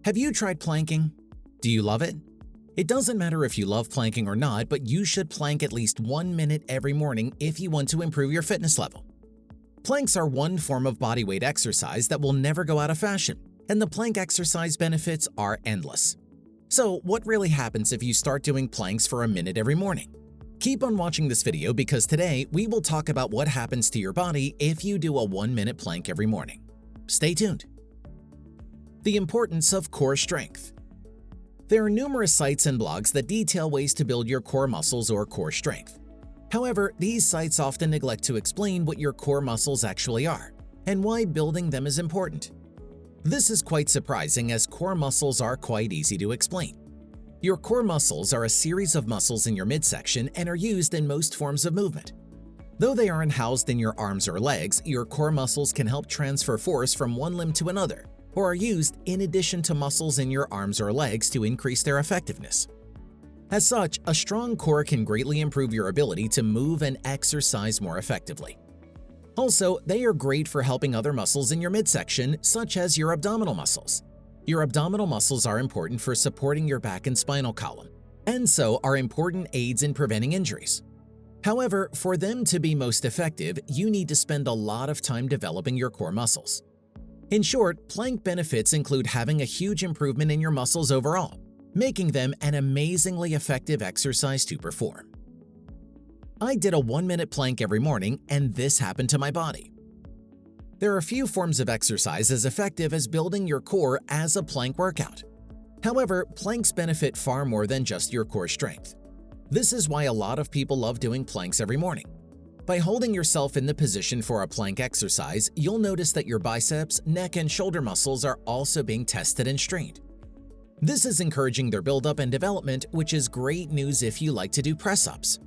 Have you tried planking? Do you love it? It doesn't matter if you love planking or not, but you should plank at least 1 minute every morning if you want to improve your fitness level. Planks are one form of bodyweight exercise that will never go out of fashion, and the plank exercise benefits are endless. So, what really happens if you start doing planks for a minute every morning? Keep on watching this video because today we will talk about what happens to your body if you do a 1-minute plank every morning. Stay tuned. The importance of core strength. There are numerous sites and blogs that detail ways to build your core muscles or core strength. However, these sites often neglect to explain what your core muscles actually are and why building them is important. This is quite surprising as core muscles are quite easy to explain. Your core muscles are a series of muscles in your midsection and are used in most forms of movement. Though they aren't housed in your arms or legs, your core muscles can help transfer force from one limb to another, or are used in addition to muscles in your arms or legs to increase their effectiveness. As such, a strong core can greatly improve your ability to move and exercise more effectively. Also, they are great for helping other muscles in your midsection, such as your abdominal muscles. Your abdominal muscles are important for supporting your back and spinal column, and so are important aids in preventing injuries. However, for them to be most effective, you need to spend a lot of time developing your core muscles. In short, plank benefits include having a huge improvement in your muscles overall, making them an amazingly effective exercise to perform. I did a 1-minute plank every morning and this happened to my body. There are few forms of exercise as effective as building your core as a plank workout. However, planks benefit far more than just your core strength. This is why a lot of people love doing planks every morning. By holding yourself in the position for a plank exercise, you'll notice that your biceps, neck, and shoulder muscles are also being tested and strained. This is encouraging their buildup and development, which is great news if you like to do press-ups.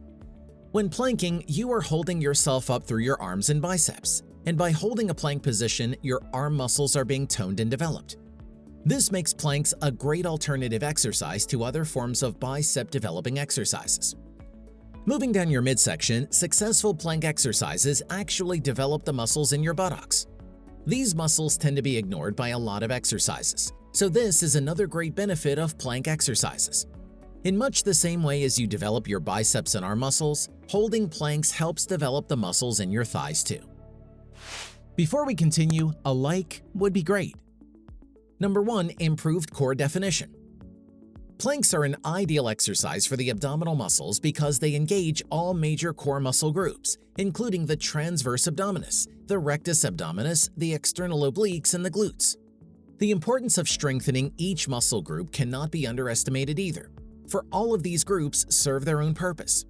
When planking, you are holding yourself up through your arms and biceps, and by holding a plank position, your arm muscles are being toned and developed. This makes planks a great alternative exercise to other forms of bicep-developing exercises. Moving down your midsection, successful plank exercises actually develop the muscles in your buttocks. These muscles tend to be ignored by a lot of exercises, so this is another great benefit of plank exercises. In much the same way as you develop your biceps and arm muscles, holding planks helps develop the muscles in your thighs too. Before we continue, a like would be great. Number 1. Improved core definition. Planks are an ideal exercise for the abdominal muscles because they engage all major core muscle groups, including the transverse abdominis, the rectus abdominis, the external obliques, and the glutes. The importance of strengthening each muscle group cannot be underestimated either, for all of these groups serve their own purpose.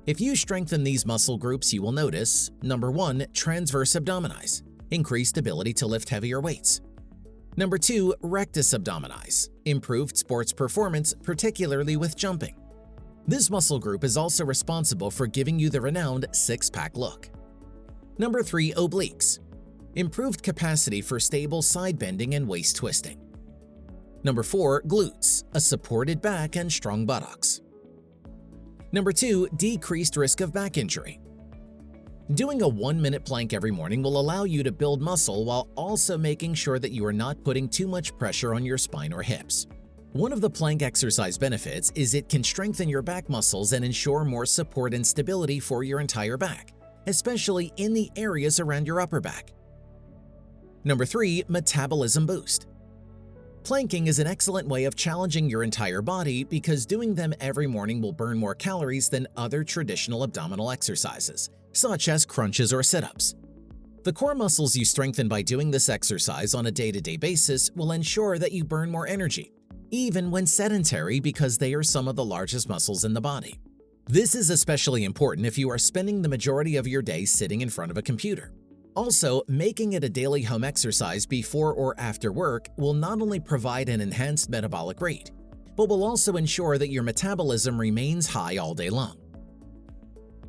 If you strengthen these muscle groups, you will notice, number 1, transverse abdominis, increased ability to lift heavier weights. Number 2, rectus abdominis, improved sports performance, particularly with jumping. This muscle group is also responsible for giving you the renowned six-pack look. Number 3, obliques, improved capacity for stable side bending and waist twisting. Number 4, glutes, a supported back and strong buttocks. Number 2, decreased risk of back injury. Doing a 1-minute plank every morning will allow you to build muscle while also making sure that you are not putting too much pressure on your spine or hips. One of the plank exercise benefits is it can strengthen your back muscles and ensure more support and stability for your entire back, especially in the areas around your upper back. Number 3, Metabolism Boost. Planking is an excellent way of challenging your entire body because doing them every morning will burn more calories than other traditional abdominal exercises, such as crunches or sit-ups. The core muscles you strengthen by doing this exercise on a day-to-day basis will ensure that you burn more energy, even when sedentary because they are some of the largest muscles in the body. This is especially important if you are spending the majority of your day sitting in front of a computer. Also, making it a daily home exercise before or after work will not only provide an enhanced metabolic rate, but will also ensure that your metabolism remains high all day long.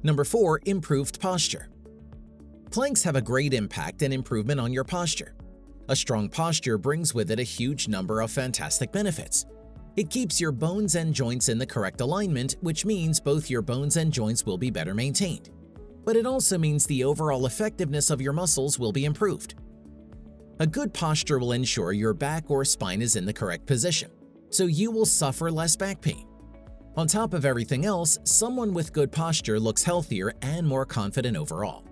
Number 4, improved posture. Planks have a great impact and improvement on your posture. A strong posture brings with it a huge number of fantastic benefits. It keeps your bones and joints in the correct alignment, which means both your bones and joints will be better maintained. But it also means the overall effectiveness of your muscles will be improved. A good posture will ensure your back or spine is in the correct position, so you will suffer less back pain. On top of everything else, someone with good posture looks healthier and more confident overall.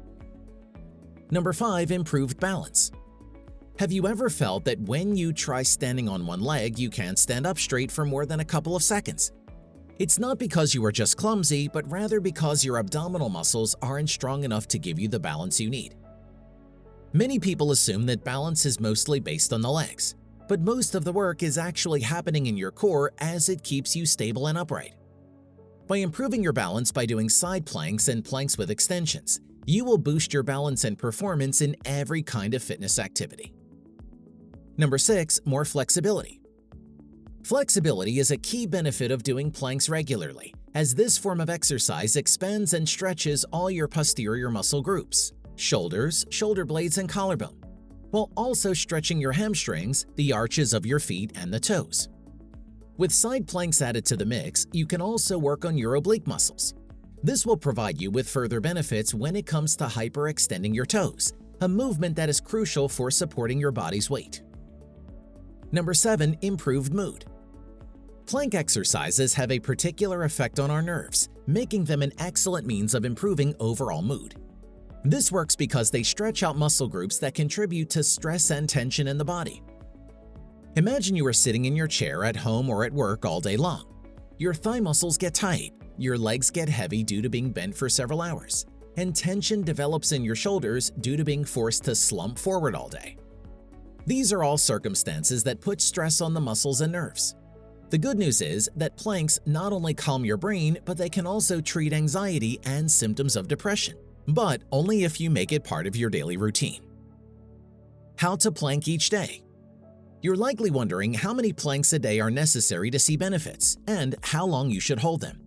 Number 5. Improved balance. Have you ever felt that when you try standing on one leg, you can't stand up straight for more than a couple of seconds? It's not because you are just clumsy, but rather because your abdominal muscles aren't strong enough to give you the balance you need. Many people assume that balance is mostly based on the legs, but most of the work is actually happening in your core as it keeps you stable and upright. By improving your balance by doing side planks and planks with extensions, you will boost your balance and performance in every kind of fitness activity. Number 6. More flexibility. Flexibility is a key benefit of doing planks regularly, as this form of exercise expands and stretches all your posterior muscle groups, shoulders, shoulder blades, and collarbone, while also stretching your hamstrings, the arches of your feet, and the toes. With side planks added to the mix, you can also work on your oblique muscles. This will provide you with further benefits when it comes to hyperextending your toes, a movement that is crucial for supporting your body's weight. Number 7. Improved mood. Plank exercises have a particular effect on our nerves, making them an excellent means of improving overall mood. This works because they stretch out muscle groups that contribute to stress and tension in the body. Imagine you are sitting in your chair at home or at work all day long. Your thigh muscles get tight, your legs get heavy due to being bent for several hours, and tension develops in your shoulders due to being forced to slump forward all day. These are all circumstances that put stress on the muscles and nerves. The good news is that planks not only calm your brain, but they can also treat anxiety and symptoms of depression, but only if you make it part of your daily routine. How to plank each day. You're likely wondering how many planks a day are necessary to see benefits and how long you should hold them.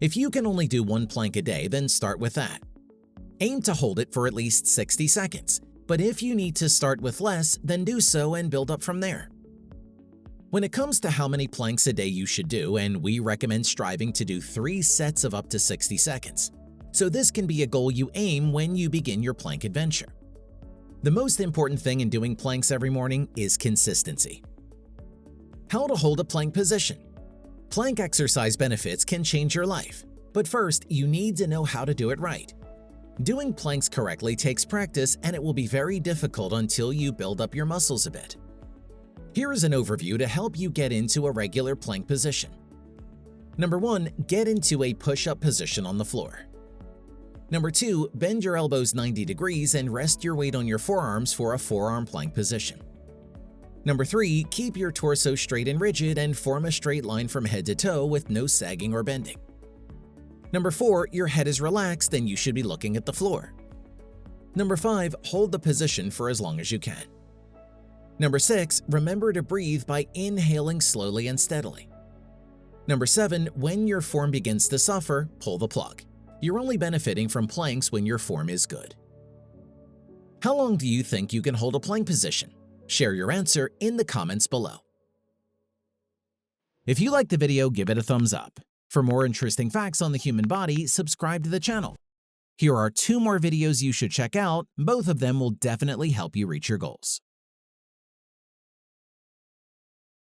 If you can only do one plank a day, then start with that. Aim to hold it for at least 60 seconds, but if you need to start with less, then do so and build up from there. When it comes to how many planks a day you should do, and we recommend striving to do 3 sets of up to 60 seconds. So this can be a goal you aim when you begin your plank adventure. The most important thing in doing planks every morning is consistency. How to hold a plank position. Plank exercise benefits can change your life, but first you need to know how to do it right. Doing planks correctly takes practice, and it will be very difficult until you build up your muscles a bit. Here is an overview to help you get into a regular plank position. Number 1. Get into a push-up position on the floor. Number 2. Bend your elbows 90 degrees and rest your weight on your forearms for a forearm plank position. Number 3. Keep your torso straight and rigid and form a straight line from head to toe with no sagging or bending. Number 4. Your head is relaxed and you should be looking at the floor. Number 5. Hold the position for as long as you can. Number 6. Remember to breathe by inhaling slowly and steadily. Number 7. When your form begins to suffer, pull the plug. You're only benefiting from planks when your form is good. How long do you think you can hold a plank position? Share your answer in the comments below. If you liked the video, give it a thumbs up. For more interesting facts on the human body, subscribe to the channel. Here are 2 more videos you should check out. Both of them will definitely help you reach your goals.